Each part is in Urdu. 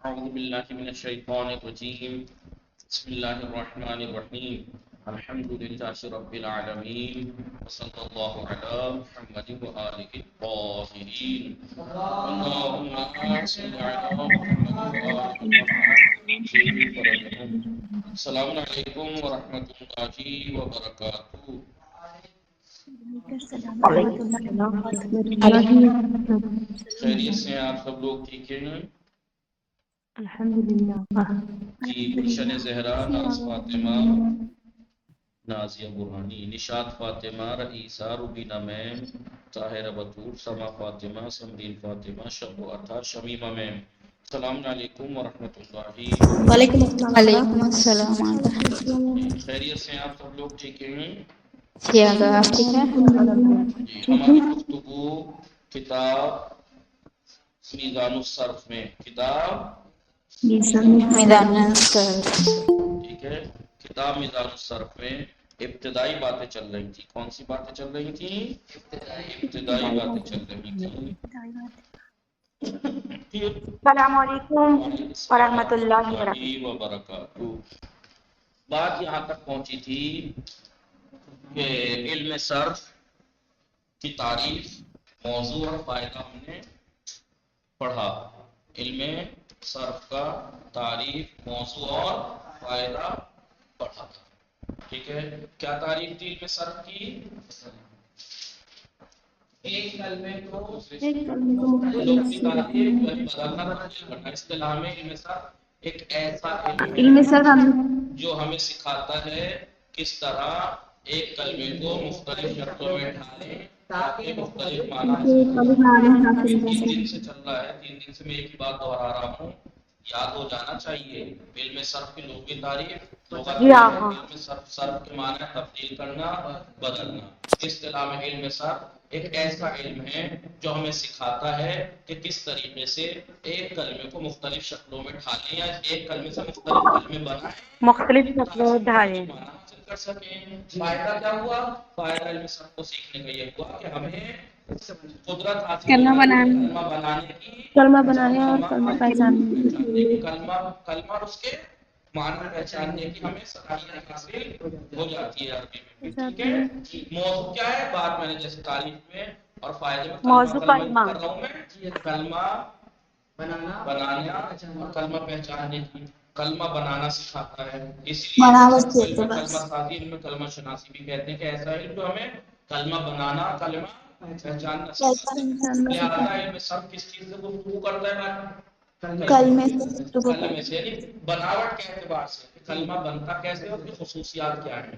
أعوذ بالله من الشيطان الرجيم بسم الله الرحمن الرحيم الحمد لله رب العالمين وصلى الله على محمد وآله الطاهرين اللهم صل على محمد وآل محمد وسلم. السلام علیکم ورحمۃ اللہ وبرکاتہ. وعلیکم السلام ورحمۃ اللہ وبرکاتہ. خیریت سے ہیں آپ سب لوگ؟ ٹھیک ہیں الحمدللہ. جی. گلشن زہرا، ناز فاطمہ، نازیہ برہانی، نشاط فاطمہ، رئیسہ، روبینہ میم، طاہرہ بطور، سما فاطمہ، سمرین فاطمہ، شب و عطا، شمیمہ میم. السلام علیکم ورحمۃ اللہ. وعلیکم السلام. وعلیکم السلام. خیریت سے ہیں آپ سب لوگ؟ ٹھیک ہیں جی اگر آپ ٹھیک ہیں. جی. ہماری گفتگو کتاب میزان الصرف میں، کتاب میدان صرف. ٹھیک ہے، کتاب میزان الصرف میں ابتدائی باتیں چل رہی تھی. کون سی باتیں چل رہی تھیں؟ ابتدائی باتیں چل رہی تھیں. السلام علیکم ورحمۃ اللہ وبرکاتہ. وبرکاتہ. بات یہاں تک پہنچی تھی کہ علم صرف کی تعریف، موضوع اور فائدہ ہم نے پڑھا. علم صرف کا تعریف، موضوع اور فائدہ پڑھا تھا. ٹھیک ہے. کیا تعریف تھی علم صرف کی؟ ایک کلمے کو اصطلاح میں علم صرف ایک ایسا علم ہے جو ہمیں سکھاتا ہے کس طرح ایک کلمے کو مختلف شکلوں میں ڈھالیں تاکہ مختلف معنی. 3 دن سے چل رہا ہے، 3 دن سے میں ایک ہی بات دہرا رہا ہوں، یاد ہو جانا چاہیے. علم صرف کی لغوی تعریف، علم صرف کے معنی تبدیل کرنا، بدلنا. اصطلاح میں علم صرف ایک ایسا علم ہے جو ہمیں سکھاتا ہے کہ کس طریقے سے ایک کلمے کو مختلف شکلوں میں ڈھالیں یا ایک کلمے سے مختلف کلمے بنائیں، مختلف شکلوں تاکہ ڈھالیں. مختلف معنی حاصل کر سکیں. فائدہ کیا ہوا؟ فائدہ علم صرف کو سیکھنے کا یہ ہوا کہ ہمیں قدرت حاصل کلمہ ہوتی ہے بنانے کلمہ اور کلمہ پہچاننے پہچاننے کی، کلمہ اور اس کے معنی پہچاننے کی ہمیں صلاحیت حاصل ہو جاتی ہے عربی میں. ٹھیک ہے. موضوع کیا ہے؟ بات میں نے جیسے تعریف میں اور فائدے میں موضوع کلمہ کلمہ. کر رہا ہوں میں، کلمہ بنانا اور کلمہ پہچاننے کی. کلمہ بنانا سکھاتا ہے، اس لیے کلمہ سازی علم میں کلمہ شناسی بھی کہتے ہیں کہ ایسا علم جو ہمیں کلمہ بنانا، کلمہ پہچاننا سکھاتا ہے. لہٰذا علم صرف کس چیز سے گفتگو کرتا ہے؟ کلمے سے، یعنی بناوٹ کے اعتبار سے کلمہ بنتا کیسے اور اس کی خصوصیات کیا ہیں.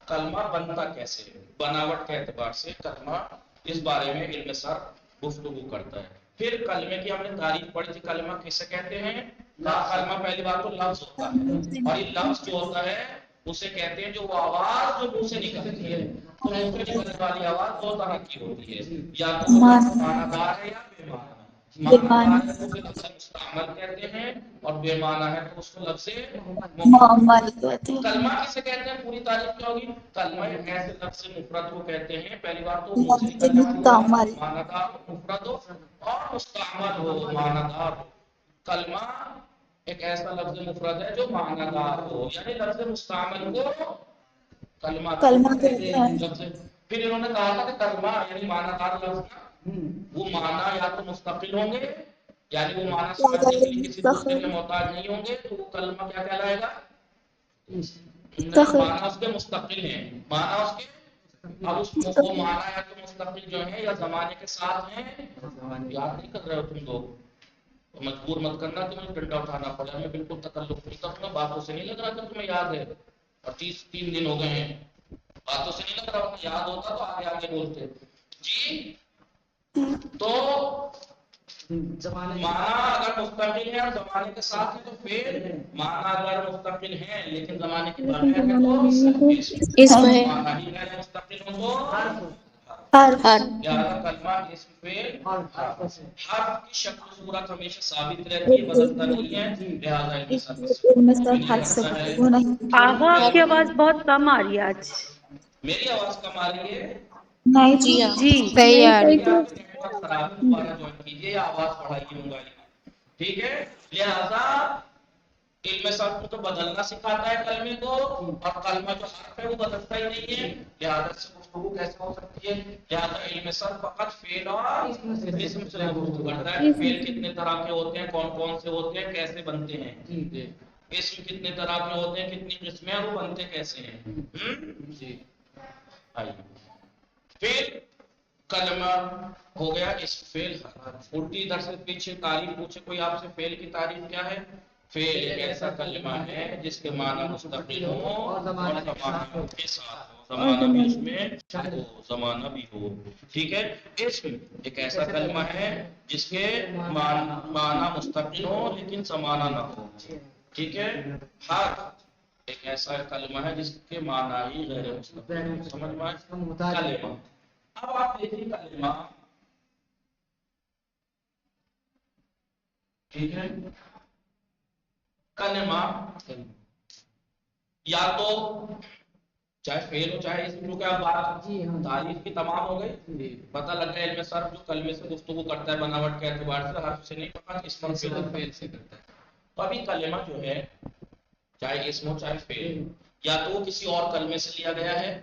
کلمہ بنتا کیسے، بناوٹ کے اعتبار سے کلمہ، اس بارے میں علم صرف گفتگو کرتا ہے. پھر کلمے کی ہم نے تعریف پڑھی تھی. کلمہ کسے کہتے ہیں؟ کلمہ پہلی بات تو لفظ ہوتا ہے، اور یہ لفظ جو ہوتا ہے اسے کہتے ہیں جو وہ آواز جو منہ سے نکلتی ہے. تو منہ سے نکلنے والی آواز 2 طرح کی ہوتی ہے، یا تو وہ معنی دار ہے یا بے معنی. معنی دار ہے تو اسے لفظ مستعمل کہتے ہیں، اور بے معنی ہے تو اس کو لفظ مفرد. کلمہ کسے کہتے ہیں؟ پوری تعریف کیا ہوگی؟ کلمہ ایک ایسے لفظ مفرد کو کہتے ہیں، پہلی بات تو منہ سے نکلنے والی آواز معنی دار مفرد ہو اور مستعمل ہو، معنی دار ہو. کلمہ ایک ایسا لفظ مفرد ہے جو معنی دار ہو، یعنی لفظ مستعمل کو کلمہ کہتے ہیں. پھر انہوں نے کہا تھا کہ کلمہ یعنی معنی دار لفظ، وہ معنی یا تو مستقل ہوں گے، یعنی وہ معنی سمجھنے کے لیے کسی دوسرے کے محتاج نہیں ہوں گے، تو وہ کلمہ کیا کہلائے گا؟ معنی اس کے مستقل ہیں، معنی اس کے. اب اس وہ معنی یا تو مستقل جو ہیں یا زمانے کے ساتھ ہیں. یاد نہیں کر رہے ہو تم لوگ؟ مجبور مت کرنا کہ مجھے ڈنڈا اٹھانا پڑے. میں بالکل تکلف نہیں کروں گا، باتوں سے نہیں لگ رہا کہ تمہیں یاد ہے، اور 3 دن ہو گئے ہیں، باتوں سے نہیں لگ رہا. یاد ہوتا تو آگے آگے بولتے. جی. تو معنی اگر مستقل ہے اور زمانے کے ساتھ ہے تو پھر معنی اگر مستقل ہیں لیکن زمانے کے بغیر ہے تو اس میں معنی ہی غیر مستقل ہو تو ہر لہذا کلمہ اسم فعل حرف کی شکل و صورت ہمیشہ ثابت رہتی ہے، بدلتا نہیں ہے. لہذا علم صرف کرتا ہے. آغا آپ کی آواز بہت کم آ رہی ہے آج. میری آواز کم آ رہی ہے؟ جی ہاں جی. صحیح آ رہی ہے. خراب ہے، دوبارہ جوائن کیجیے یا آواز بڑھائیے موبائل کی. ٹھیک ہے. لہذا علم صرف تو بدلنا سکھاتا ہے کلمے کو، اور کلمہ جو حرف ہے وہ بدلتا ہی نہیں ہے، لہذا اس سے گفتگو کیسے ہو سکتی ہے؟ لہذا علم صرف فقط فعل اور اسم سے گفتگو کرتا ہے۔ فعل کتنے طرح کے ہوتے ہیں، کون کون سے ہوتے ہیں، کیسے بنتے ہیں، اسم کتنے طرح کے ہوتے ہیں، کتنی قسمیں، اور وہ بنتے کیسے ہیں۔ جی آئیے، فعل کلمہ ہو گیا، اس فعل الٹی ادھر سے پیچھے تعریف پوچھے کوئی آپ سے، فعل کی تعریف کیا ہے؟ فعل ایک ایسا کلمہ ہے جس کے معنی مستقل ہو اور زمانہ کے ساتھ ہو، زمانہ بھی اس میں ہو، زمانہ بھی ہو، ٹھیک ہے۔ اسم ایک ایسا کلمہ ہے جس کے معنی مستقل ہو لیکن زمانہ نہ ہو، ٹھیک ہے۔ حرف ایک ایسا کلمہ ہے جس کے معنی ہی غیر مستقل ہو، سمجھ میں آیا؟ کلمہ، اب آپ دیکھیے کلمہ، ٹھیک ہے، کلمہ یا تو چاہے فعل ہو چاہے اسم، جو کہ آپ بات تعریف کی تمام ہو گئی، پتہ لگ گیا علم صرف جو کلمے سے گفتگو کرتا ہے بناوٹ کے اعتبار سے، حرف سے نہیں، فقط اسم اور فعل سے کرتا ہے۔ تو ابھی کلمہ جو ہے چاہے اسم ہو چاہے فعل، یا تو وہ کسی اور کلمے سے لیا گیا ہے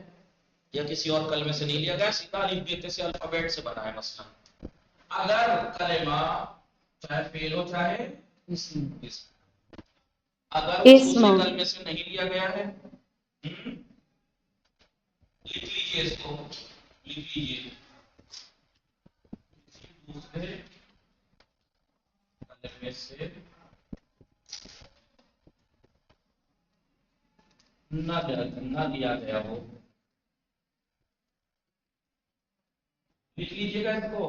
یا کسی اور کلمے سے نہیں لیا گیا، سیدھا الف بیتے سے الفابیٹ سے بنا ہے۔ مثلا اگر کلمہ چاہے فعل ہو چاہے اسم، اگر وہ دوسرے کلمے سے نہیں لیا گیا ہے، لکھ لیجیے اس کو، لکھ لیجیے، دوسرے کلمے سے نہ لیا گیا ہو، لکھ لیجیے گا اس کو،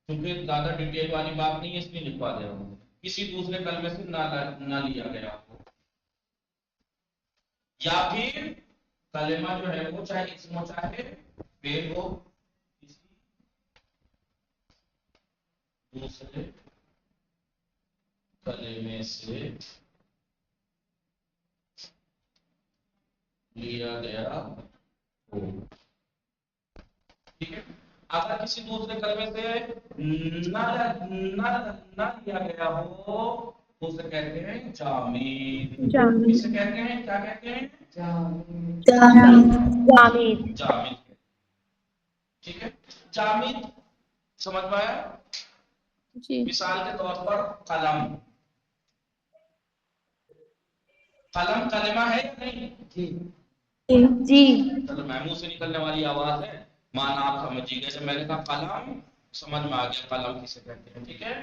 کیونکہ زیادہ ڈیٹیل والی بات نہیں ہے اس لیے لکھوا دے رہا ہوں، کسی دوسرے کلمے سے نہ لیا گیا ہو، یا پھر کلمہ جو ہے وہ چاہے اسم ہو چاہے فعل ہو، کسی دوسرے کلمے سے لیا گیا ہو، ٹھیک ہے۔ اگر کسی دوسرے کلمے سے نہ لیا گیا ہو تو اسے کہتے ہیں جامد، اسے کہتے ہیں کیا کہتے ہیں؟ جامد۔ جامد، ٹھیک ہے۔ جامد سمجھ میں آیا؟ جی مثال کے طور پر قلم، قلم کلمہ ہے یا نہیں؟ جی چلو محمود سے نکلنے والی آواز ہے، مانا آپ سمجھیے گا، جب میں نے کہا قلم سمجھ میں آ گیا قلم کسے کہتے ہیں، ٹھیک ہے۔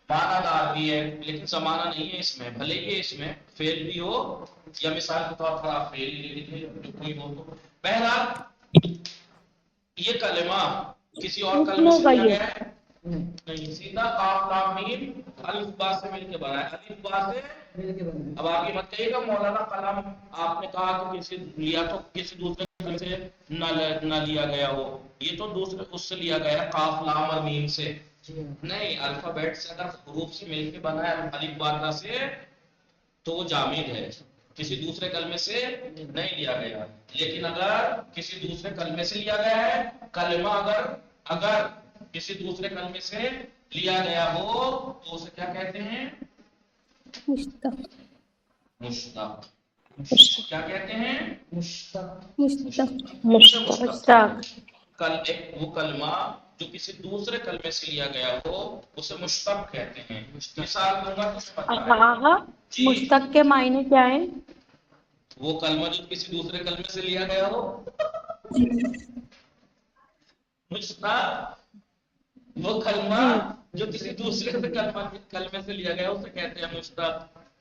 معنی دار بھی ہے لیکن زمانہ نہیں ہے اس میں، بھلے یہ اس میں فعل بھی ہو یا مثال کے طور پر آپ فعل لے لیجیے جو کوئی ہو تو، بہرحال یہ کلمہ کسی اور کلمے سے لیا گیا ہے نہیں، سیدھا قاف لام میم الف با سے مل کے بنا ہے، الف با سے مل کے بنا ہے۔ اب آپ یہ مت کہیے گا مولانا قلم آپ نے کہا کہ کسی لیا تو کسی دوسرے کلمے سے نہ لیا گیا ہو، یہ تو دوسرے اس سے لیا گیا ہے قاف لام اور میم سے، نہیں، الفابیٹ سے اگر حروف سے مل کے بنا ہے الف با سے تو وہ جامد ہے، کسی دوسرے کلمے سے نہیں لیا گیا۔ لیکن اگر کسی دوسرے کلمے سے لیا گیا ہے، کلمہ اگر کسی دوسرے کلمے سے لیا گیا ہو تو اسے کیا کہتے ہیں؟ مشتق، مشتق۔ کیا کہتے ہیں؟ مشتق۔ مشتق، مشتق، وہ کلمہ جو کسی دوسرے کلمے سے لیا گیا ہو اسے مشتق کہتے ہیں۔ مثال دوں گا تو پتہ ہے جی، مشتق کے معنی کیا ہے؟ وہ کلمہ جو کسی دوسرے کلمے سے لیا گیا ہو، مشتق وہ کلمہ جو کسی دوسرے کلمے سے لیا گیا اسے کہتے ہیں مشتق،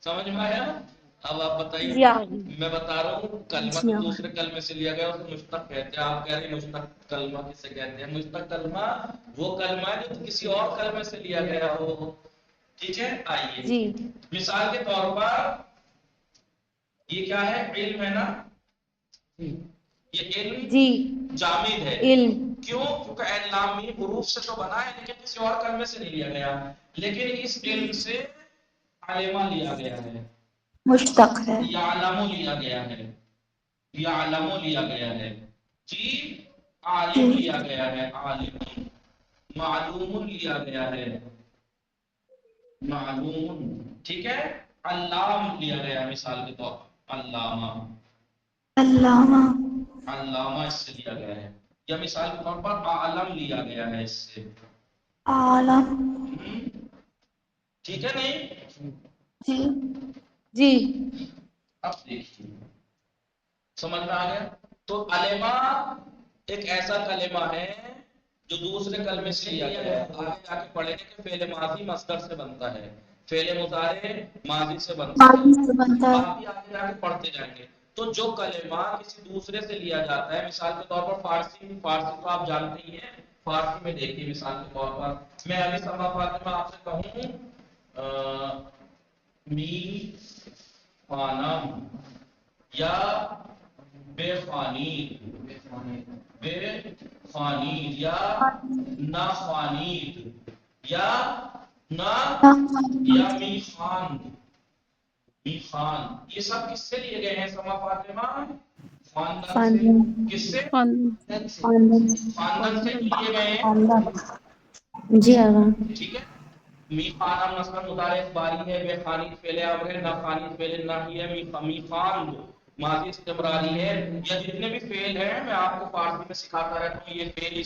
سمجھ میں آیا؟ اب آپ بتائیے، میں بتا رہا ہوں کلمہ جو دوسرے کلمے سے لیا گیا اسے مشتق کہتے ہیں، آپ کہہ رہے ہیں مشتق کلمہ کسے کہتے ہیں؟ مشتق کلمہ وہ کلمہ ہے جو کسی اور کلمے سے لیا گیا ہو، ٹھیک ہے۔ آئیے مثال کے طور پر یہ کیا ہے؟ علم ہے نا، یہ علم جامد ہے، کیوں؟ کیونکہ عین لام میم حروف سے تو بنا ہے لیکن کسی اور کلمے سے نہیں لیا گیا، لیکن اس علم سے علمہ لیا گیا ہے، مشتق ہے، یعلم لیا گیا ہے، یعلم لیا گیا ہے، جی عالم لیا گیا ہے، عالم، معلوم لیا گیا ہے، معلوم. ٹھیک ہے. علام لیا گیا مثال کے طور پر. علامہ علامہ علامہ اس سے لیا گیا ہے. یا مثال کے طور پر عالم لیا گیا ہے اس سے. عالم ٹھیک ہے نہیں. جی جی اب دیکھیے سمجھ میں آ گیا. تو علما ایک ایسا کلمہ ہے جو دوسرے کلمے سے لیا گیا ہے. آگے جا کے پڑھیں گے کہ فعل ماضی مصدر سے بنتا ہے, فعل مضارع ماضی سے بنتا ہے. ماضی سے بنتا ہے. آپ بھی آگے جا کے پڑھتے جائیں گے. تو جو کلمہ کسی دوسرے سے لیا جاتا ہے, مثال کے طور پر فارسی تو آپ جانتے ہی ہیں. فارسی میں دیکھیے مثال کے طور پر میں ابھی سما فاطمہ آپ سے کہوں می خانم یا بے خانید یا نا خانید یا نا یا می خان. خان یہ سب کس سے لیے گئے ہیں سما فاطمہ؟ خاندان سے. کس سے؟ خاندان سے لیے گئے ہیں. جی آغا. ٹھیک ہے. می خانہ مثلا مضارع باری ہے, بے خانید فعل امر ہے, نا خانید فعل نہی ہے, می خان ماضی استمراری ہے. یا جتنے بھی فعل ہیں میں آپ کو فارسی میں سکھاتا رہتا ہوں. یہ فعل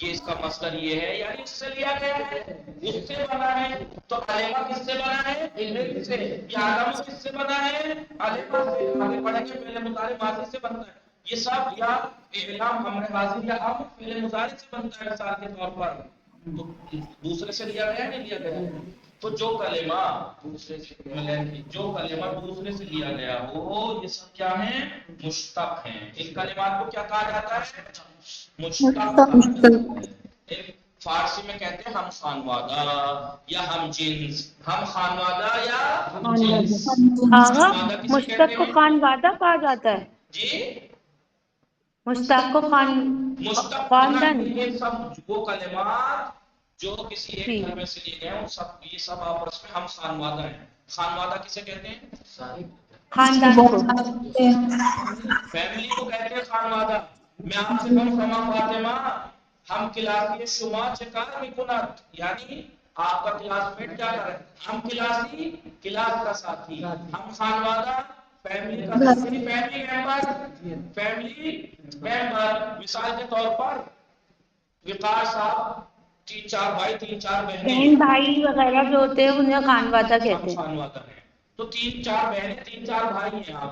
یہ اس کا مصدر یہ ہے, یعنی اس سے لیا گیا ہے, اس سے بنا ہے. تو علما کس سے بنا ہے؟ علم سے. یا علم کس سے بنا ہے؟ علما سے. آگے پڑھیں گے فعل مضارع ماضی سے بنتا ہے. یہ سب یا اعلام امر حاضر یا امر فعل مضارع سے بنتا ہے مثال کے طور پر. تو دوسرے سے لیا گیا نہیں لیا گیا. تو جو کلمہ دوسرے سے لیا گیا ہو یہ سب کیا ہیں؟ مشتق ہیں. ان کلمات کو کیا کہا جاتا ہے؟ مشتق کہا جاتا ہے. ایک فارسی میں کہتے ہیں ہم خانوادہ یا ہم جنس. ہم خانوادہ یا ہم جنس. آغا خانوادہ کسے کہتے مشتق کو ہیں؟ خانوادہ کہا جاتا ہے. جی مشتق کو مشتق خاندان. یہ سب وہ کلمات جو کسی ایک جی کلمے سے لیے گئے ہیں یہ سب آپس میں ہم خانوادہ ہیں. خانوادہ کسے کہتے ہیں؟ خاندان کو. فیملی کو کہتے ہیں خانوادہ. میں آپ سے کہوں سما فاطمہ ہم کلاسی شما چکار میکنند, یعنی آپ کا کلاس میٹ کیا کر رہے ہیں؟ ہم کلاسی کلاس کا ساتھی. ہم خانوادہ فیملی کا ساتھی. Family member. مثال کے طور پر وقار صاحب 3-4 بھائی 3-4 بہنیں, بہن بھائی وغیرہ جو ہوتے ہیں انہیں خانوادہ ہم کہتے ہیں. خانوادہ ہیں. تو 3-4 بہنیں 3-4 بھائی ہیں. آپ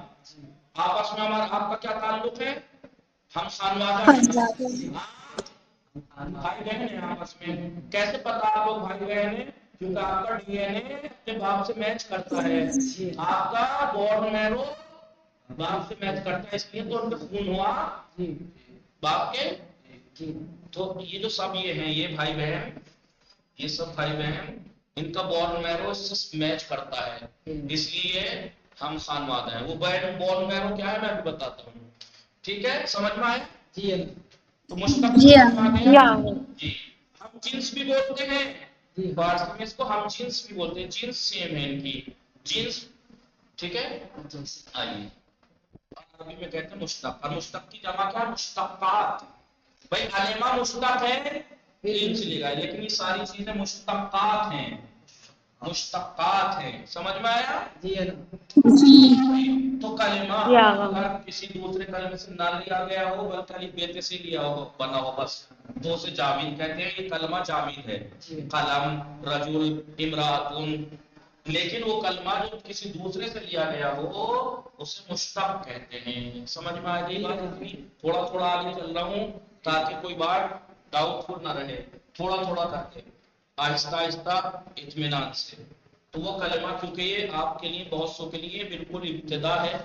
آپس میں آپ کا کیا تعلق ہے؟ ہم خانوادہ ہیں. بھائی بہن ہیں آپس میں. کیسے پتا آپ لوگ بھائی بہن ہیں؟ کیونکہ آپ کا ڈی این اے اپنے باپ سے میچ کرتا ہے. آپ کا بورن میرو باپ سے میچ کرتا ہے, اس لیے تو ان کا خون ہوا باپ کے. تو یہ جو سب یہ ہیں یہ بھائی بہن, یہ سب بھائی بہن ان کا بورن میرو سے میچ کرتا ہے, اس لیے ہم خانوادہ ہیں. وہ بورن میرو کیا ہے میں بھی بتاتا ہوں. ٹھیک ہے سمجھ میں آئے؟ جی. تو مشتق جی یا جی. ہم جنس بھی بولتے ہیں فارسی میں, اس کو ہم جنس بھی بولتے ہیں. جنس سیم ہے ان کی جنس. ٹھیک ہے. آئیے عربی میں کہتے ہیں مشتق. اور مشتق کی جمع کیا ہے؟ مشتقات. بھائی علما مشتق ہے علم سے لے گا, لیکن یہ ساری چیزیں مشتقات ہیں. مشتقات ہیں. سمجھ میں آیا؟ جی. تو کلمہ یا آغا. اگر کسی دوسرے کلمے سے نہ لیا گیا ہو بلکہ الف بے سے لیا ہو بنا ہو بس, تو اسے جامد کہتے ہیں. یہ کلمہ جامد ہے. قلم, رجل, امراتن. لیکن وہ کلمہ جو کسی دوسرے سے لیا گیا ہو اسے مشتق کہتے ہیں. سمجھ میں آ گئی بات؟ اتنی تھوڑا تھوڑا آگے چل رہا ہوں تاکہ کوئی بات ڈاؤٹ فل نہ رہے. تھوڑا تھوڑا کرتے آہستہ آہستہ اطمینان سے. تو وہ کلمہ کیونکہ یہ آپ کے لیے بہت سو کے لیے بالکل ابتدا ہے,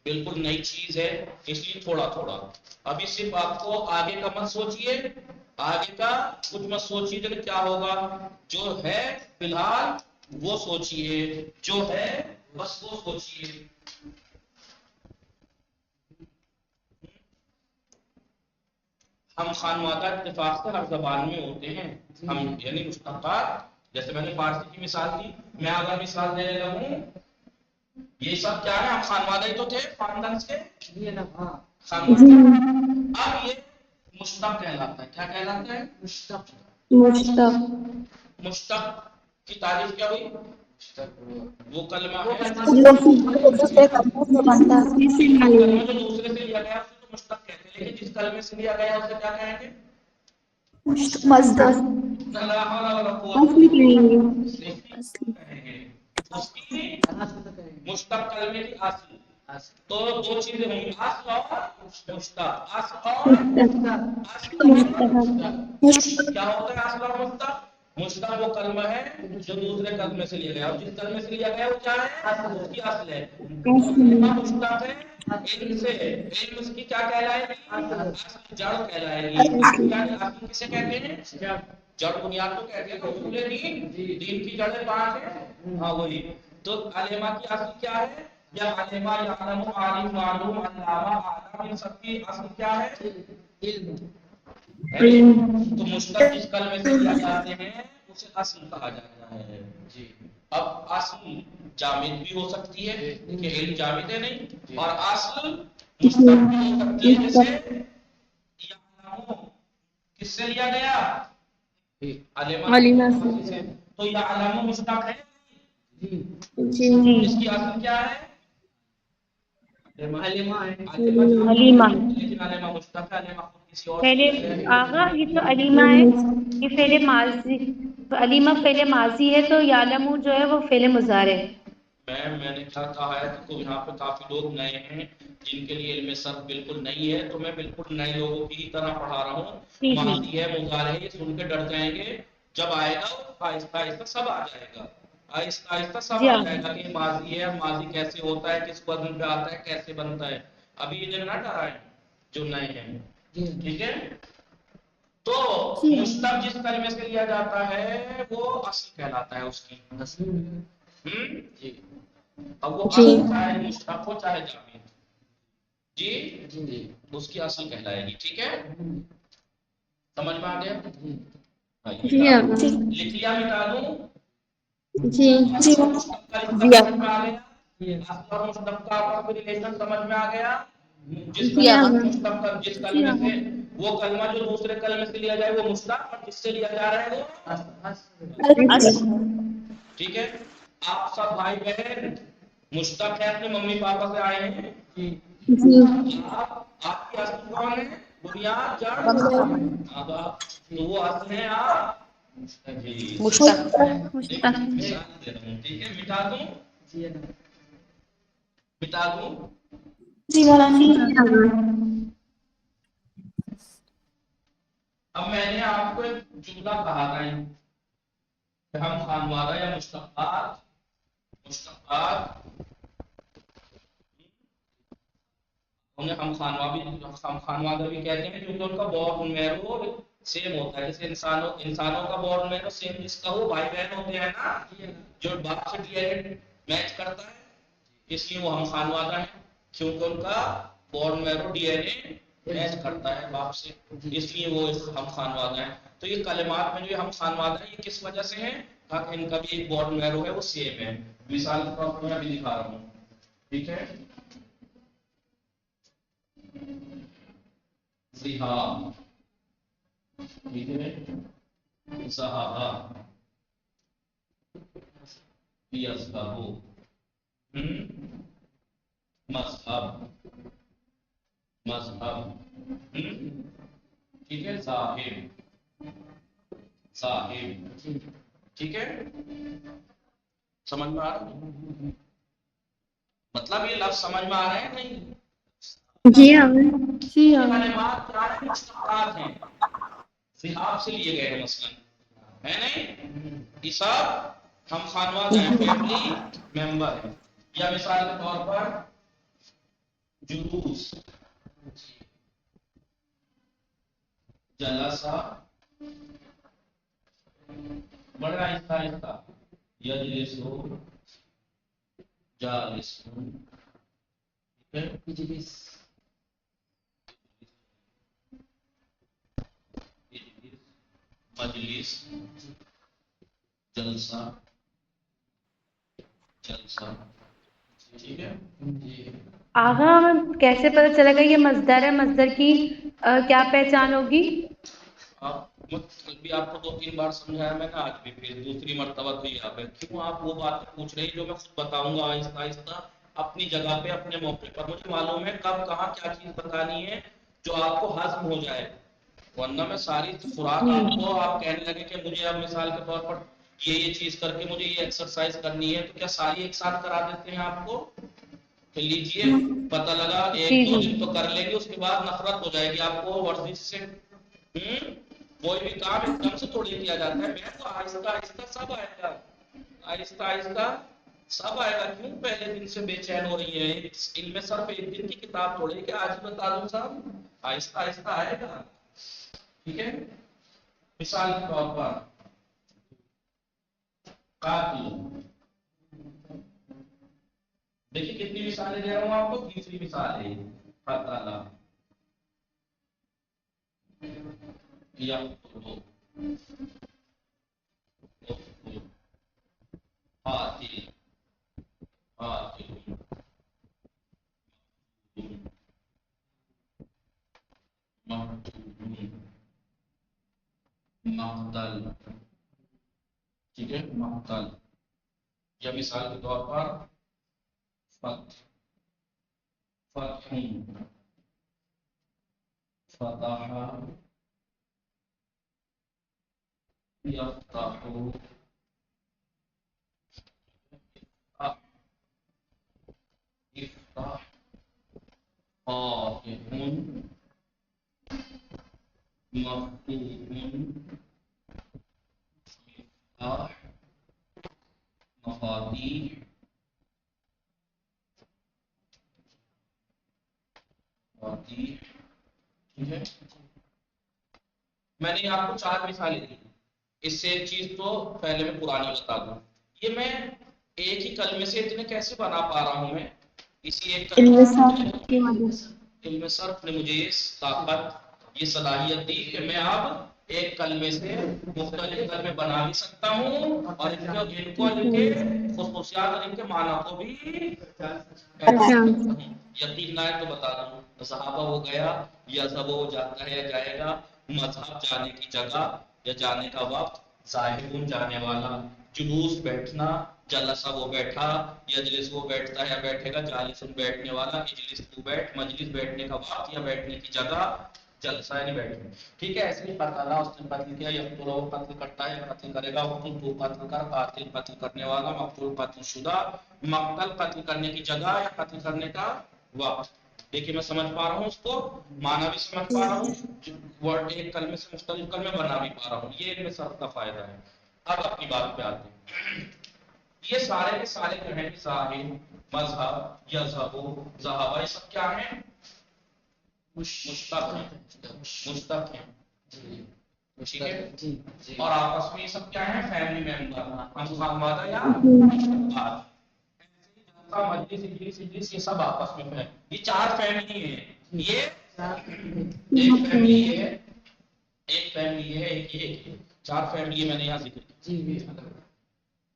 بالکل نئی چیز ہے, اس لیے تھوڑا تھوڑا. ابھی صرف آپ کو آگے کا مت سوچئے, آگے کا کچھ مت سوچئے کہ کیا ہوگا. جو ہے فی الحال وہ سوچئے, جو ہے بس وہ سوچئے. ہم خانوادہ اتفاق سے ہر زبان میں ہوتے ہیں. ہم یعنی مشتقات, جیسے میں نے فارسی کی مثال دی, میں اگر مثال دے رہا ہوں یہ سب کیا ہے؟ ہم خانوادہ ہی تو تھے خاندان کے. خانوادہ. اب یہ مشتق کہلاتا ہے. کیا کہلاتا ہے؟ مشتق. مشتق. مشتق کی تعریف کیا ہوئی؟ وہ کلمہ ہے جو دوسرے کلموں سے بنتا ہے کلمہ جو دوسرے سے لیا گیا اسے تو مشتق کہتے ہیں، لیکن جس کلمے سے لیا گیا اسے کیا کہیں گے؟ مصدر لا حول ولا قوت کہیں گے اس کی مشتق کلمے کی اصل. تو دو چیزیں ہوں گی، اصل اور مشتق. اصل اور مشتق. کیا ہوتا ہے اصل اور مشتق؟ مشتق وہ کلمہ ہے جو دوسرے کلمے سے لیا گیا، اور جس کلمے سے لیا گیا وہ کیا ہے؟ اس کی اصل ہے. کلمہ مشتق ہے علم سے، علم اس کی کیا کہلائے گی؟ اصل، جڑ کہلائے گی. یعنی اصل کسے کہتے ہیں؟ جڑ بنیاد کو کہتے ہیں. اصول دین، دین کی جڑیں 5 ہیں. ہاں وہی. تو علمہ کی اصل کیا ہے؟ یا علمہ، یعلم، عالم، معلوم، علامہ، عالم، ان سب کی اصل کیا ہے؟ علم. تو مشتق جس کلمے سے لیا جاتے ہیں اسے اصل کہا جاتا ہے. جی. اب اصل جامد بھی ہو سکتی ہے کہ علم جامد ہے نہیں، اور اصل مشتق بھی ہو سکتی ہے. جیسے یعلم کس سے لیا گیا؟ علمہ سے. تو یعلم مشتق ہے جی. اس کی اصل کیا ہے؟ علمہ ہے. علیمہ. لیکن علمہ مشتق ہے، علمہ خود کسی اور پہلے آغا یہ تو علیمہ ہے، یہ فعل ماضی، علیمہ فعل ماضی ہے، تو یعلم جو ہے وہ فعل مضارع ہے. میں نے کیا کہا ہے تو یہاں پہ کافی لوگ نئے ہیں جن کے لیے علم صرف بالکل نہیں ہے، تو میں بالکل نئے لوگوں کی طرح پڑھا رہا ہوں. ماضی ہے، مضارع ہے، یہ سن کے ڈر جائیں گے. جب آئے گا آہستہ آہستہ سب آ جائے گا. آہستہ آہستہ سب آ جائے گا کہ ماضی ہے، ماضی کیسے ہوتا ہے، کس وزن پہ آتا ہے، کیسے بنتا ہے. ابھی یہ جو نہ ڈرائیں جو نئے ہیں. ٹھیک ہے. تو مشتق جس کلمے سے لیا جاتا ہے وہ اصل کہلاتا ہے اس کی. جی. اب وہ اصل چاہے مشتق ہو چاہے جامد، جی اس کی اصل کہلائے گی. ٹھیک ہے، سمجھ میں آ گیا؟ لکھ لیا؟ مٹا دوں؟ جی. مشتق کا سمجھ میں آ گیا؟ اصل اور مشتق کا آپس میں ریلیشن سمجھ میں آ گیا؟ جس کلمے مشتق کا جس کلمے سے وہ کلمہ جو دوسرے کلمے سے لیا جائے وہ مشتق، اور جس سے لیا جا رہا ہے وہ اصل. ٹھیک ہے. آپ سب بھائی بہن مشتق ہے، اپنے ممی پاپا سے آئے ہیں. آپ کی اصل کون ہے؟ بنیاد، جڑ، ماں باپ. تو وہ اصل ہے آپ مشتق. مثال دے رہا ہوں. ٹھیک ہے، مٹا دوں؟ مٹا دوں؟ جی مولانا. اب میں نے آپ کو ایک جملہ کہا تھا کہ ہم خانوادہ یا مشتقات انہیں ہم خانوادہ بھی کہتے ہیں کیونکہ ان کا بورن میرو سیم ہوتا ہے. جیسے انسانوں کا بورن میرو سیم جس کا ہو، بھائی بہن ہوتے ہیں نا، جو باپ سے ڈی این اے میچ کرتا ہے، اس لیے وہ ہم خانوادہ ہیں کیونکہ ان کا bone marrow D N A match کرتا ہے باپ سے، اس لیے وہ ہم خانوادہ ہیں. تو یہ کلمات میں جو ہم خانوادہ ہیں یہ کس وجہ سے ہیں؟ تاکہ ان کا بھی ایک بورن میرو ہے وہ سیم ہے. مثال کے طور پر میں بھی دکھا رہا ہوں. ٹھیک ہے. زہاب، ٹھیک ہے، زہابہ، یذهبو، مذہب، ٹھیک ہے، صاحب، ٹھیک ہے. سمجھ میں آ رہا ہے؟ مطلب یہ لفظ سمجھ میں آ رہے ہیں نہیں؟ یہ کلمات چار مشتقات ہیں، زہاب سے لیے گئے ہیں مثلا، ہے نہیں؟ یہ سب ہم خانواد ہیں، فیملی ممبر ہیں. یا مثال کے طور پر جلوس، جلسہ، بڑا آہستہ آہستہ، یجلسو، جالسو، مجلس، جلسہ، ٹھیک ہے. آغا کیسے پتہ چلے گا یہ مصدر ہے؟ مصدر کی کیا پہچان ہوگی؟ کل بھی آپ کو 2-3 بار سمجھایا میں نے، آج بھی پھر دوسری مرتبہ تو یہ آپ ہے، کیوں آپ وہ باتیں پوچھ رہی جو میں خود بتاؤں گا آہستہ آہستہ اپنی جگہ پہ اپنے موقع پر. مجھے معلوم ہے کب کہاں کیا چیز بتانی ہے جو آپ کو ہضم ہو جائے، ورنہ میں ساری خوراک آپ کو آپ کہنے لگے کہ مجھے اب مثال کے طور پر یہ چیز کر کے مجھے یہ ایکسرسائز کرنی ہے، تو کیا ساری ایک ساتھ کرا دیتے ہیں آپ کو کہ لیجئے پتہ لگا جی 1-2 جی دن تو کر لیں گے، اس کے بعد نفرت ہو جائے گی آپ کو ورزش سے. کوئی بھی کام ایک دم سے تھوڑی کیا جاتا ہے، میں تو آہستہ آہستہ سب آئے گا، آہستہ آہستہ سب آئے گا. کیوں پہلے دن سے بے چین ہو رہی ہے؟ علم صرف ایک دن کی کتاب تھوڑی کہ آج ہی بتا دوں صاحب، آہستہ آہستہ آئے گا. ٹھیک ہے. مثال کے طور پر قاتل، دیکھیے کتنی مثالیں دے رہا ہوں آپ کو. تیسری مثال ہے قتل یقتل، قاتل قاتل مقتول مقتل. ٹھیک ہے. مقتل یا مثال کے طور پر فتح فتح فتح یفتح افتح فاتح مفتوح مفتاح مفاتیح مفاتیح. ٹھیک ہے. میں نے آپ کو 4 مثالیں دی، اس سے ایک چیز تو پہلے میں پرانی بتا دوں، یہ میں ایک ہی کلمے سے اتنے کیسے بنا پا رہا ہوں میں؟ اسی ایک علم کلمے صرف کی وجہ سے. علم صرف نے مجھے یہ طاقت یہ صلاحیت دی کہ میں اب ایک کلمے سے مختلف کلمے بنا بھی سکتا ہوں اور ان کو ان کے خصوصیات اور ان کے معنی کو بھی پہچان اچھا سکتا ہوں. یقین لائے تو بتا دوں، صحابہ ہو گیا، یذہب ہو جاتا ہے یا جائے گا، مذہب جانے کی جگہ یا جانے کا وقت، ذاہبون جانے والا، جلوس بیٹھنا، جلسہ وہ بیٹھا، یجلس وہ بیٹھتا ہے یا بیٹھے گا، جالسن بیٹھنے والا، اجلس تو بیٹھ، مجلس بیٹھنے کا وقت یا بیٹھنے کی جگہ، جلسہ یعنی بیٹھنے. ٹھیک ہے. ایسے ہی قتل اس نے قتل کیا، یقتل وہ قتل کرتا ہے قتل کرے گا، وقتل تو قتل کر، قاتل قتل کرنے والا، مقتول قتل شدہ، مقتل قتل کرنے کی جگہ یا قتل کرنے کا وقت. دیکھیے میں سمجھ پا رہا ہوں اس کو، معنی بھی سمجھ پا رہا ہوں، ورڈ ایک کلمے سے مختلف کلمے بنا بھی پا رہا ہوں. یہ ان میں سب کا فائدہ ہے. اب اپنی بات پہ آتے ہیں. یہ سارے کے سارے جو ہیں ظاہر، مذہب، یذہب، ذہب، یہ سب کیا ہیں؟ مشتق ہیں. مشتق ہیں. ٹھیک ہے. اور آپس میں یہ سب کیا ہیں؟ فیملی ممبر، ہم خانوادہ یا افراد. مجلس، اجلس، اجلس، یہ سب آپس میں ہے. یہ 4 فیملی ہیں. یہ ایک فیملی یہ ہے، ایک فیملی یہ ہے، ایک یہ 4 فیملی میں نے یہاں ذکر کی.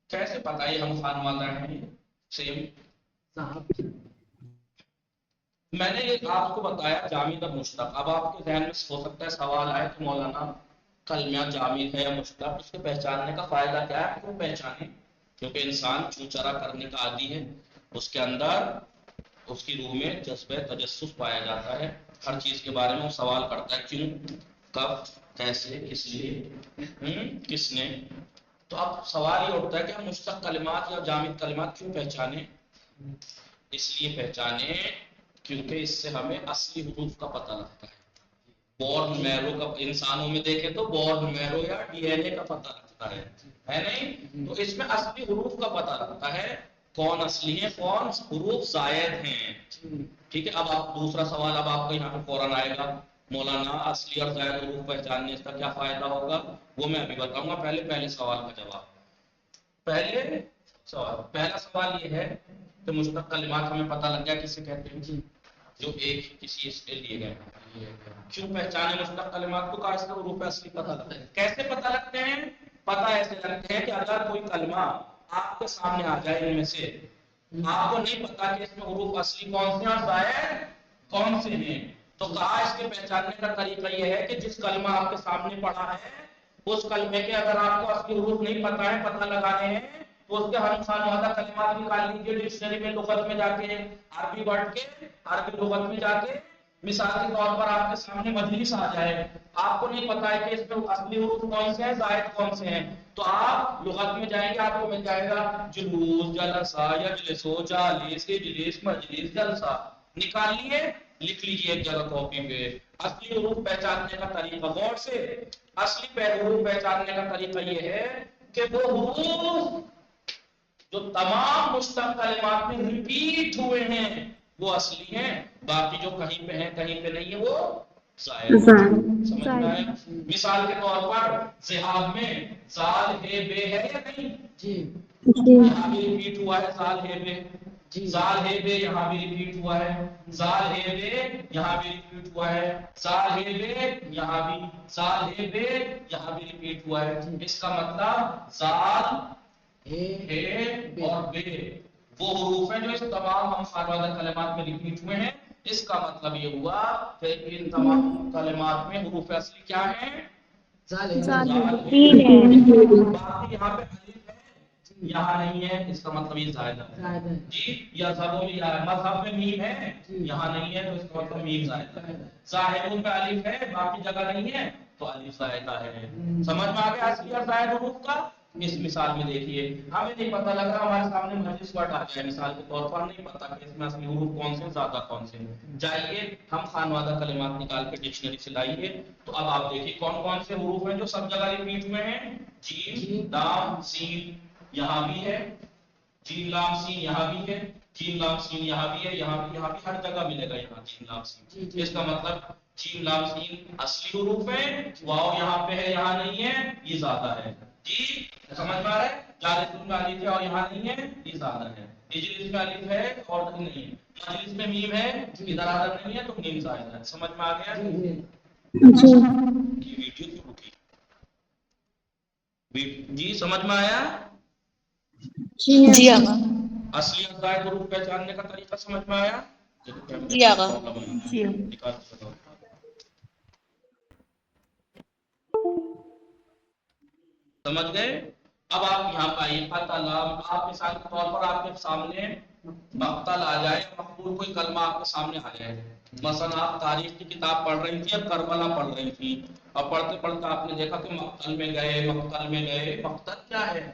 کیسے پتا یہ ہم خانوادہ ہیں؟ سیم میں نے آپ کو بتایا جامد اور مشتق. اب آپ کے ذہن میں ہو سکتا ہے سوال آئے کہ مولانا کلمہ جامد ہے یا مشتق، اس کے پہچاننے کا فائدہ کیا ہے؟ کیوں پہچانے؟ کیونکہ انسان چوچرا کرنے کا عادی ہے، اس کے اندر اس کی روح میں جذبہ تجسس پایا جاتا ہے، ہر چیز کے بارے میں وہ سوال کرتا ہے، کیوں، کب، کیسے، کس لیے، کس نے. تو اب سوال یہ اٹھتا ہے کہ ہم مشتق کلمات یا جامد کلمات کیوں پہچانے؟ اس لیے پہچانے کیونکہ اس سے ہمیں اصلی حروف کا پتہ لگتا ہے. بورن میرو کا انسانوں میں دیکھیں تو بورن میرو یا ڈی این اے کا پتہ لگتا ہے نہیں؟ تو اس میں اصلی حروف کا پتہ لگتا ہے، کون اصلی ہیں، کون حروف زائد ہیں. ٹھیک ہے. اب آپ دوسرا سوال اب آپ کو یہاں پہ فوراً آئے گا، مولانا اصلی اور زائد حروف پہچاننے کا کیا فائدہ ہوگا؟ وہ میں ابھی بتاؤں گا. پہلے سوال کا جواب. پہلا سوال یہ ہے کہ مشتق کلمات ہمیں پتہ لگ گیا کسے کہتے ہیں، جو ایک کسی اس کے لیے گئے. کیوں پہچانے مشتق کلمات کو؟ اس کا حروف اصلی پتہ لگتا ہے. کیسے پتہ لگتے ہیں؟ پتہ ایسے لگتے ہیں کہ اگر کوئی کلمہ آپ کے سامنے آ جائے ان میں سے، آپ کو نہیں پتا کہ اس میں حروف اصلی کون سے ہیں اور زائد کون سے ہیں، تو کہا اس کے پہچاننے کا طریقہ یہ ہے کہ جس کلمہ آپ کے سامنے پڑھا ہے اس کلمے کے اگر آپ کو اصلی حروف نہیں پتہ ہے، پتہ لگانے ہیں، تو اس کے ہم خانوادہ کلمات نکال لیجیے ڈکشنری میں، لغت میں جا کے، عربی ورڈ کے عربی لغت میں جا کے. مثال کے طور پر آپ کے سامنے مجلس آ جائے، آپ کو نہیں پتا ہے کہ اس میں اصلی حروف کون سے ہیں، زائد کون سے ہیں، تو آپ لغت میں جائیں گے، آپ کو مل جائے گا جلوس، جلسہ، یجلسو، جالس، اجلس، مجلس، جلسہ. نکال لیے، لکھ لیجیے ایک جگہ کاپی پہ. اصلی حروف پہچاننے کا طریقہ غور سے، اصلی حروف پہچاننے کا طریقہ یہ ہے کہ وہ حروف جو تمام مشتق کلمات میں ریپیٹ ہوئے ہیں وہ اصلی ہیں، باقی جو کہیں پہ ہیں کہیں پہ نہیں ہے وہ زائد. سمجھ میں آیا؟ مثال کے طور پر ذہاب میں زال ہے بے ہے یا نہیں؟ جی. یہاں بھی ریپیٹ ہوا ہے زال ہے بے. زال ہے بے یہاں بھی ریپیٹ ہوا ہے، زال ہے بے یہاں بھی ریپیٹ ہوا ہے، زال ہے بے یہاں بھی، زال ہے بے یہاں بھی ریپیٹ ہوا ہے. اس کا مطلب زال ہے اور بے وہ حروف ہیں جو اس تمام ہم خانوادہ کلمات میں ریپیٹ ہوئے ہیں. اس کا مطلب یہ ہوا کہ ان تمام کلمات میں حروف اصلی کیا ہیں؟ تین ہے. باقی یہاں پہ الف ہے یہاں نہیں ہے، اس کا مطلب یہ زائدہ ہے. جی یا مذہب میں میم ہے یہاں نہیں ہے، تو اس کا مطلب میم زائدہ ہے. ظاہروں پہ الف ہے باقی جگہ نہیں ہے تو الف زائدہ ہے. سمجھ میں آ گیا اصلی اور زائد حروف کا؟ اس مثال میں دیکھیے، ہمیں نہیں پتہ لگ رہا، ہمارے سامنے مجلس ورڈ آ جائے مثال کے طور پر، نہیں پتہ کہ اس میں اصلی حروف کون سے ہیں، زیادہ کون سے ہیں. جائیے ہم خانوادہ کلمات نکال کے ڈکشنری سے لائیے، تو اب آپ دیکھیے کون کون سے حروف ہیں جو سب جگہ ریپیٹ ہوئے ہیں. جیم، لام، سین یہاں بھی ہے، جیم لام سین یہاں بھی ہے، جیم لام سین یہاں بھی ہے، یہاں بھی ہر جگہ ملے گا یہاں جیم لام سین. اس کا مطلب جیم لام سین اصلی حروف ہیں، واو یہاں پہ ہے یہاں نہیں ہے، یہ زیادہ ہے. جی سمجھ میں آ رہا ہے؟ جالس میں الف ہے اور یہاں نہیں ہے، یہ زیادہ ہے. اجلس میں الف ہے اور نہیں ہے، مجلس میں میم ہے ادھر ادھر نہیں ہے تو میم زائدہ ہے. سمجھ میں آ گیا؟ یہ ویڈیو کیوں رکی؟ جی سمجھ میں آیا؟ جی آقا. اصلی اور زائد حروف پہچاننے کا طریقہ سمجھ میں آیا؟ جی آقا. سمجھ گئے؟ اب آپ یہاں پہ آئیے، آپ مثال کے طور پر آپ کے سامنے مقتل آ جائے، مقبول کوئی کلمہ آپ کے سامنے آ جائے. مثلا آپ تاریخ کی کتاب پڑھ رہی تھی، اب کربلا پڑھ رہی تھی، اور پڑھتے پڑھتے آپ نے دیکھا کہ مقتل میں گئے، مقتل میں گئے. مقتل کیا ہے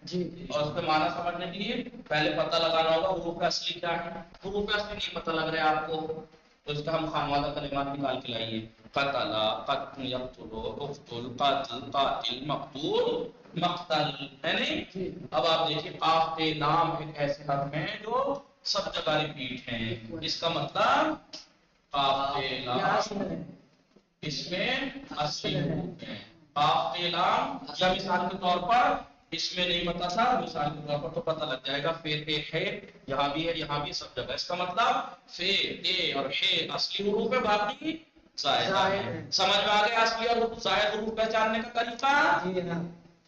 جی، اور اس پہ معنی سمجھنے کے لیے پہلے پتہ لگانا ہوگا حروف اصلی کیا ہے. حروف اصلی نہیں پتہ لگ رہا ہے آپ کو، تو اس کا ہم خانوادہ کلمات نکال کے لائیے. قتل، قتل، یقتل، اقتل، قاتل، قاتل، مقتول، مقتل ہے نہیں. اب آپ دیکھیے قاف تے لام ایک ایسے حرف ہیں جو سب جگہ ریپیٹ ہیں. اس کا مطلب قاف تے لام اس میں اصلی حروف ہیں. قاف تے لام، یا مثال کے طور پر اس میں نہیں پتا تھا، مثال کے طور پر تو پتہ لگ جائے گا، فے تے ہے یہاں بھی ہے یہاں بھی سب جگہ. اس کا مطلب فے تے اور ہے اصلی حروف ہے، باقی زائدہ ہے. سمجھ میں آ گیا اصلی اور زائد حروف پہچاننے کا طریقہ؟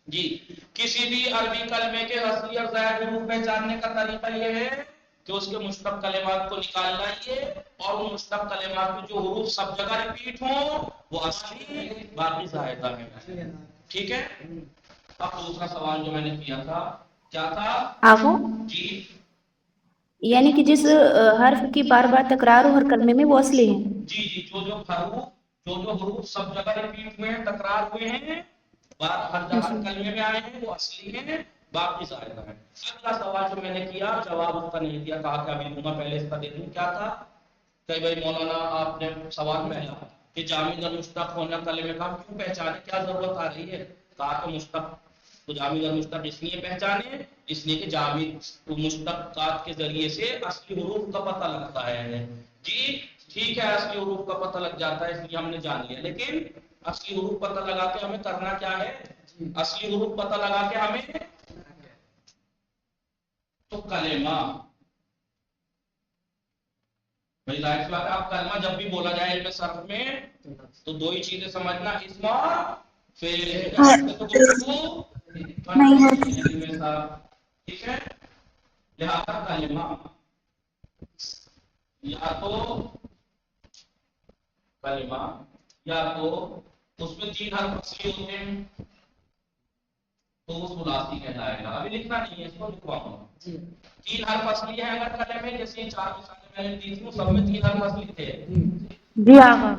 جی کسی بھی عربی کلمے کے اصلی اور زائد حروف پہچاننے کا طریقہ یہ ہے کہ اس کے مشتق کلمات کو نکال لائیے، اور ان مشتق کلمات میں جو حروف سب جگہ ریپیٹ ہوں وہ اصلی باقی زائدہ ہے. ٹھیک ہے؟ اب دوسرا سوال جو میں نے کیا تھا کیا تھا؟ آفو جی یعنی کہ جس حرف کی بار بار تکرار ہو ہر کلمے میں وہ اصلی ہیں. جی جی جو حروف سب جگہ ریپیٹ ہوئے ہیں، تکرار ہوئے ہیں، ہر کلمے میں آئے ہیں وہ اصلی ہیں، باقی زائدہ ہیں. اگلا سوال جو میں نے کیا جواب اس کا نہیں دیا، کہا کہ ابھی دوں گا، پہلے اس کا دے دوں. کیا تھا کہ بھائی مولانا آپ نے سوال پہلا کہ جامد اور مشتق ہونا کلمے کا ہم کیوں پہچانے، کیا ضرورت آ رہی ہے؟ کہا کہ مشتق تو جامد اور مشتق اس لیے پہچانے اس لیے کہ جامد مشتقات کے ذریعے سے اصلی حروف کا پتہ لگتا ہے. جی ٹھیک ہے، اصلی حروف کا پتہ لگ جاتا ہے اس لیے ہم نے جان لیا، لیکن اصلی حروف پتہ لگا کے ہمیں کرنا کیا ہے؟ اصلی حروف پتہ لگا کے ہمیں تو کلمہ بھائی ظاہر سی بات ہے، آپ کلمہ جب بھی بولا جائے علم صرف میں تو دو ہی چیزیں سمجھنا، اسم اور فعل. نہیں ہوتی. ٹھیک ہے، لہذا کلمہ یا تو کلمہ یا تو اس میں 3 حرف اصلی ہوتے ہیں تو وہ ثلاثی کہلائے گا. ابھی لکھنا نہیں ہے، اس کو لکھواؤں گا. 3 حرف اصلی ہیں اگر کلمے میں، جیسے 4 مثالیں میں نے دی تھی وہ سب میں 3 حرف اصلی تھے. جی آقا.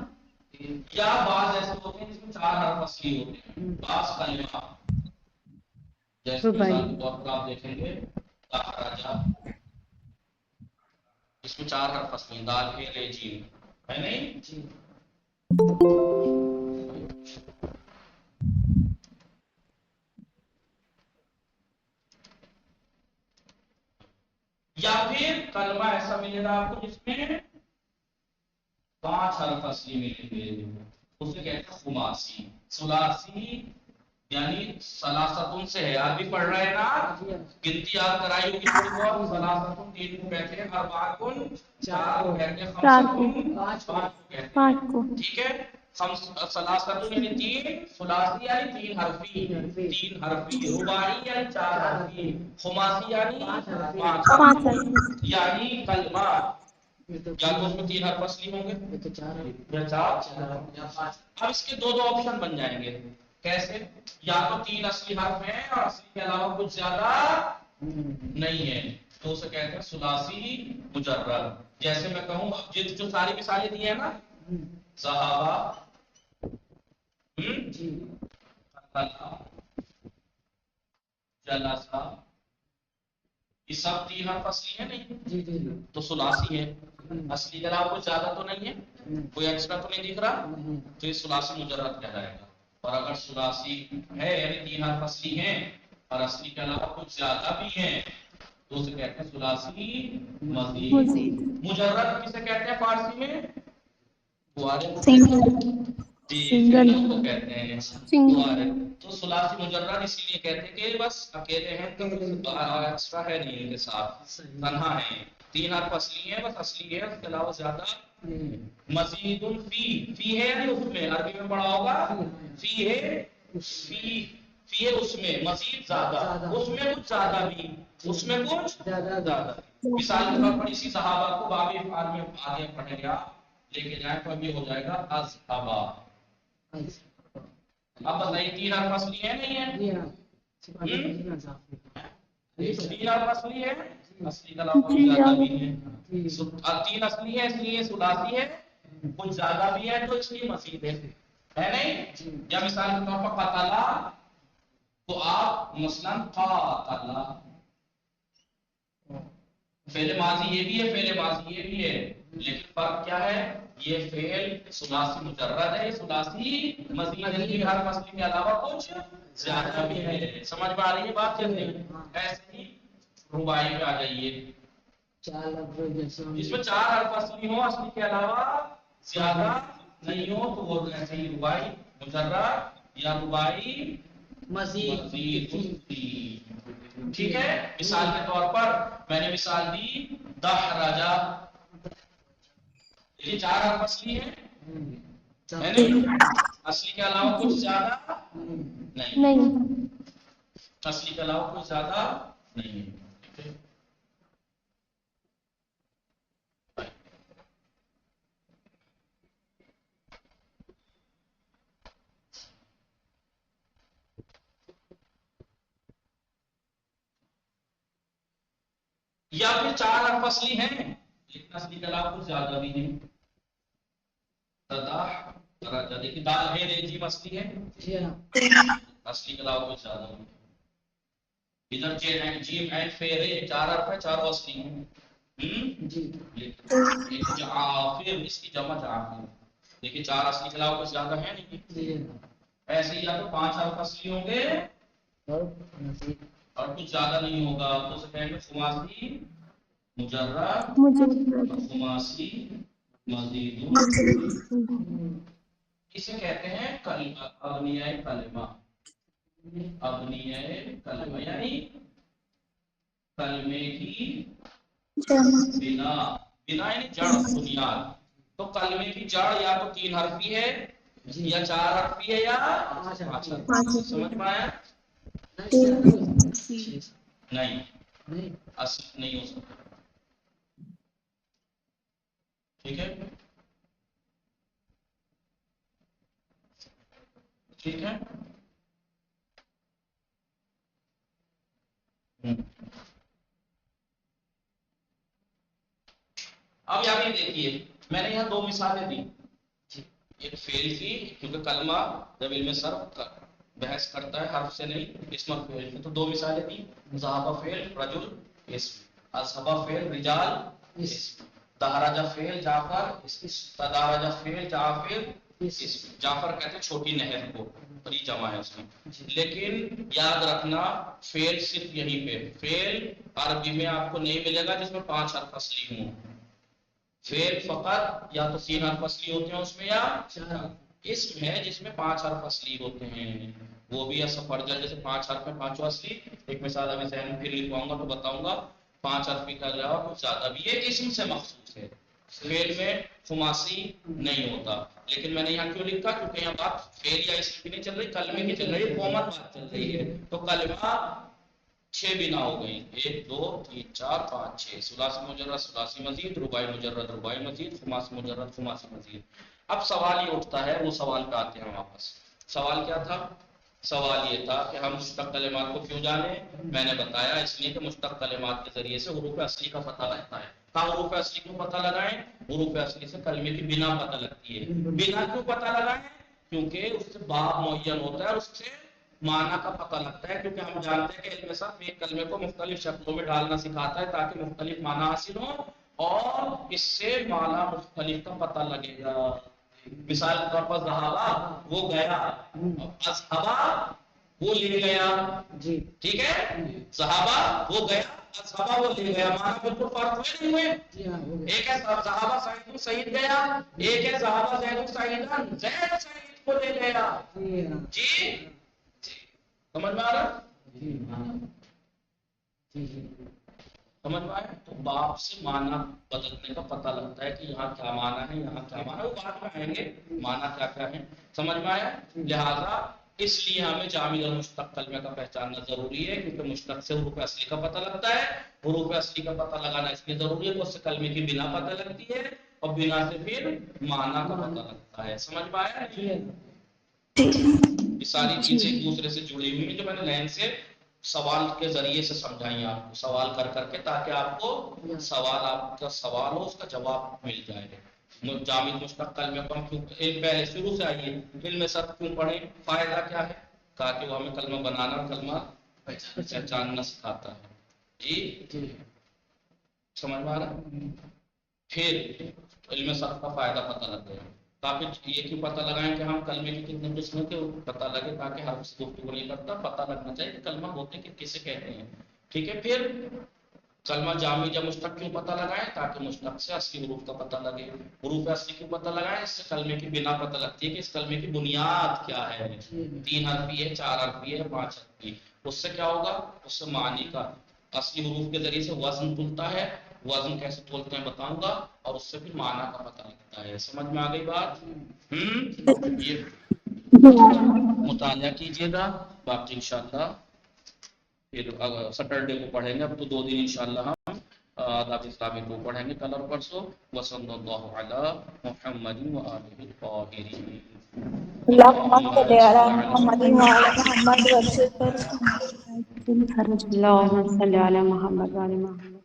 یا بعض ایسے ہوتے ہیں جس میں 4 حرف اصلی ہوتے ہیں. بعض کلمہ جیسے مثال کے طور پر آپ دیکھیں گے راجا، اس میں 4 حرف اصلی دال کے لے جیم ہے نہیں. یا پھر کلمہ ایسا ملے گا آپ کو جس میں 5 حرف اصلی ملیں گے، اسے کہتے ہیں خماسی. ثلاثی یعنی سلاستن سے ہے، عربی پڑھ رہے ہیں نا، گنتی آپ کرائی ہوگی تھوڑی بہت. سلاستن 3 کو کہتے ہیں، اربعۃ 4 کو کہتے ہیں، خمسۃ 5 کو کہتے ہیں. ٹھیک ہے. سلاستن یعنی 3، ثلاثی یعنی 3 حرفی، 3 حرفی. رباعی یعنی 4 حرفی. خماسی یعنی 5 حرفی. یعنی کلمہ یا تو اس میں 3 حرف اصلی ہوں گے یا 4. اب اس کے دو آپشن بن جائیں گے. کیسے؟ یا تو 3 اصلی حرف ہیں اور اصلی کے علاوہ کچھ زیادہ نہیں ہے، تو اسے کہتے ہیں ثلاثی مجرد. جیسے میں کہوں جو ساری مثالیں دی ہیں نا، صحابہ، جلسہ، یہ سب 3 حرف اصلی ہیں نہیں، تو ثلاثی ہے. اصلی کے علاوہ کچھ زیادہ تو نہیں ہے، کوئی ایکسٹرا تو نہیں دکھ رہا، تو یہ ثلاثی مجرد کہلائے گا. اور اگر ثلاثی ہے یعنی 3 حرف اصلی ہیں اور اصلی کے علاوہ کچھ زیادہ بھی ہیں تو اسے کہتے ہیں ثلاثی مزید. مجرد کسے کہتے ہیں فارسی میں؟ سنگل کو کہتے ہیں. تو ثلاثی مجرد اسی لیے کہتے ہیں کہ بس اکیلے ہیں، ایکسٹرا ہے نہیں ان کے ساتھ، تنہا ہے. 3 حرف اصلی ہیں، بس اصلی ہے، اس کے علاوہ زیادہ. مزید فی ہے یعنی اس میں، عربی میں پڑھا ہوگا فی ہے، فی ہے اس میں، مزید زیادہ، اس میں کچھ زیادہ بھی، اس میں کچھ زیادہ. مثال کے طور پر اسی صحابہ کو باب افعال میں آگے پڑھیں گے آپ، لے کے جائیں تو ابھی ہو جائے گا اصحابہ. اب بتائیے 3 حرف اصلی ہے نہیں ہے؟ 3 حرف اصلی ہے، اصلی کا علاوہ کچھ زیادہ بھی ہے. 3 اصلی ہے اس لیے ثلاثی ہے، کچھ زیادہ بھی ہے تو اس لیے مزید ہے نہیں. یا مثال کے طور پر قتلا، تو آپ مثلاً قاتلا، فعل ماضی یہ بھی ہے، فعل ماضی یہ بھی ہے، لیکن فرق کیا ہے؟ یہ فعل ثلاثی مجرد ہے، ثلاثی مزید ہے، ہر اصلی کے علاوہ کچھ زیادہ بھی ہے. سمجھ میں آ رہی ہے بات کیا نہیں؟ ایسے ہی رباعی پہ آ جائیے، جس میں 4 حرف اصلی ہوں، اصلی کے علاوہ زیادہ نہیں ہو تو وہ ایسے ہی رباعی مجرد یا رباعی مزید. ٹھیک ہے. مثال کے طور پر میں نے مثال دی دحرجہ، یہ 4 حرف اصلی ہے نہیں، اصلی کے علاوہ کچھ زیادہ نہیں، اصلی کے علاوہ کچھ زیادہ نہیں. یا پھر 4 حرف اصلی ہیں لیکن اصلی کے علاوہ کچھ زیادہ بھی نہیں. دیکھیے دال ہے ریجی اصلی ہے، اصلی کے علاوہ کچھ زیادہ نہیں. ادھر جیم اینڈ فیرے 4 حرف ہے، 4 اصلی ہیں. جعافر، اس کی جمع جعافر. دیکھیے 4 اصلی کے علاوہ کچھ زیادہ ہے نہیں. ایسے ہی یا تو 5 حرف اصلی ہوں گے اور کچھ زیادہ نہیں ہوگا تو اسے کہیں گے خماسی مجرد، خماسی مزید. اسے کہتے ہیں کلمہ، ابنیہ کلمہ. ابنیہ کلمہ یعنی کلمے کی بنا، بنا یعنی جڑ، بنیاد. تو کلمے کی جڑ یا تو 3 حرفی ہے یا 4 حرفی ہے یا 5 حرفی. سمجھ میں آیا؟ نہیں، اصل نہیں ہو سکتا. ٹھیک ہے. ٹھیک ہے. اب یہاں بھی دیکھیے میں نے یہاں دو مثالیں دی. ایک فعل کی، کیونکہ کلمہ جب علم صرف بحث کرتا ہے حرف سے نہیں اسم اور فعل کی، تو دو مثالیں دی. ذهب فعل، رجل اسم. اصحب فعل، رجال اسم. دحرج فعل، جعفر اسم. تدارج فعل، جعفر اسم. جعفر کہتے ہیں چھوٹی نہر کو، بڑی جمع ہے اس میں. لیکن یاد رکھنا فعل صرف یہیں پہ، فعل عربی میں آپ کو نہیں ملے گا جس میں 5 حرف اصلی ہوں. فعل فقط یا تو 3 حرف اصلی ہوتے ہیں اس میں، یا اسم ہے جس میں 5 حرف اصلی ہوتے ہیں. وہ بھی سفرجل جیسے 5 حرف میں 5 حرف. ایک مثال ابھی ذہن میں پھر لکھواؤں گا تو بتاؤں گا. 5 حرف کا علاوہ کچھ زیادہ بھی، یہ اسم سے مخصوص ہے. فعل میں خماسی نہیں ہوتا. لیکن میں نے یہاں کیوں لکھا؟ کیونکہ یہاں بات فعل یا اسم کی نہیں چل رہی، کلمے کی چل رہی ہے، قومت بات چل رہی ہے. تو کلمہ 6 بنا ہو گئی، 1 2 3 4 5 6. ثلاثی مجرد ثلاثی مزید، رباعی مجرد رباعی مزید، خماسی مجرد خماسی مزید. اب سوال یہ اٹھتا ہے، وہ سوال پہ آتے ہیں واپس. سوال کیا تھا؟ سوال یہ تھا کہ ہم مشتق کلمات کو کیوں جانیں. میں نے بتایا اس لیے کہ مشتق کلمات کے ذریعے سے حروف اصلی کا پتہ لگتا ہے. حروف اصلی کیوں پتہ لگائیں؟ حروف اصلی سے کلمے کی بنا پتہ لگتی ہے. بنا کیوں پتہ لگائیں؟ کیونکہ اس سے باب معین ہوتا ہے اور اس سے معنی کا پتہ لگتا ہے. کیونکہ ہم جانتے ہیں کہ علم صرف ایک کلمے کو مختلف شکلوں میں ڈالنا سکھاتا ہے تاکہ مختلف معنی حاصل ہو، اور اس سے معنی مختلف کا پتہ لگے گا. مثال کے طور پر ذہابا وہ گیا، اصحابا وہ لے گیا. ٹھیک ہے، ذہابا وہ گیا، اصحابا وہ لے گیا. معنی بالکل فرق ہوئے نہیں ہوئے؟ ایک ہے ذہابا سعید سعید گیا، ایک ہے ذہابا زید سعیدن زید سعید کو لے گیا. جی سمجھ میں آ رہا؟ سمجھ میں آیا؟ تو باپ سے معنی بدلنے کا پتہ لگتا ہے کہ یہاں کیا معنی ہے، یہاں کیا معنی ہے. وہ بعد میں آئیں گے معنی کیا کیا ہے. سمجھ میں آیا؟ لہذا اس لیے ہمیں جامد اور مشتق کلمے کا پہچاننا ضروری ہے، کیونکہ مشتق سے حروف اصلی کا پتہ لگتا ہے. حروف اصلی کا پتہ لگانا اس لیے ضروری ہے کہ اس سے کلمے کی بنا پتہ لگتی ہے، اور بنا سے پھر معنی کا پتہ لگتا ہے. سمجھ میں آیا؟ یہ ساری چیزیں ایک دوسرے سے جڑی ہوئی ہیں جو میں نے لائن سے سوال کے ذریعے سے سمجھائی آپ کو، سوال کر کر کے، تاکہ آپ کو سوال، آپ کا سوال ہو اس کا جواب مل جائے. جامد مشتق کلمے کو ہم کیوں پہلے شروع سے آئیے علم صرف کیوں پڑھیں؟ فائدہ کیا ہے؟ تاکہ وہ ہمیں کلمہ بنانا، کلمہ پہچاننا سکھاتا ہے. جی سمجھ میں آ رہا؟ پھر علم صرف کا فائدہ پتہ لگ گیا. تاکہ یہ کیوں پتہ لگائیں کہ ہم کلمے کی کتنے قسموں کے پتہ لگے، تاکہ ہر سے گفتگو نہیں کرتا، پتہ لگنا چاہیے کہ کلمہ ہوتے کہ کسے کہتے ہیں. ٹھیک ہے. پھر کلمہ جامد یا مشتق کیوں پتہ لگائیں؟ تاکہ مشتق سے اصلی حروف کا پتہ لگے. حروف اصلی کیوں پتہ لگائیں؟ اس سے کلمے کی بنا پتہ لگتی ہے کہ اس کلمے کی بنیاد کیا ہے. 3 حرفی ہے، 4 حرفی ہے، 5 حرفی. اس سے کیا ہوگا؟ اس سے معنی کا اصلی حروف کے ذریعے سے وزن تلتا ہے. وزن کیسے تولتے ہیں بتاؤں گا، اور اس سے پھر معنی کا پتہ لگتا ہے. سمجھ میں آ گئی بات؟ یہ مطالعہ کیجیے گا. باقی انشاءاللہ پھر سیٹرڈے کو پڑھیں گے. اب تو 2 دن انشاءاللہ ہم آداب اسلامی کو پڑھیں گے، کل اور پرسوں. وصلی اللہ علی محمد وآلہ الطاہرین. اللهم صل على محمد وعلى محمد وسلم. اللهم صل على محمد وعلى محمد.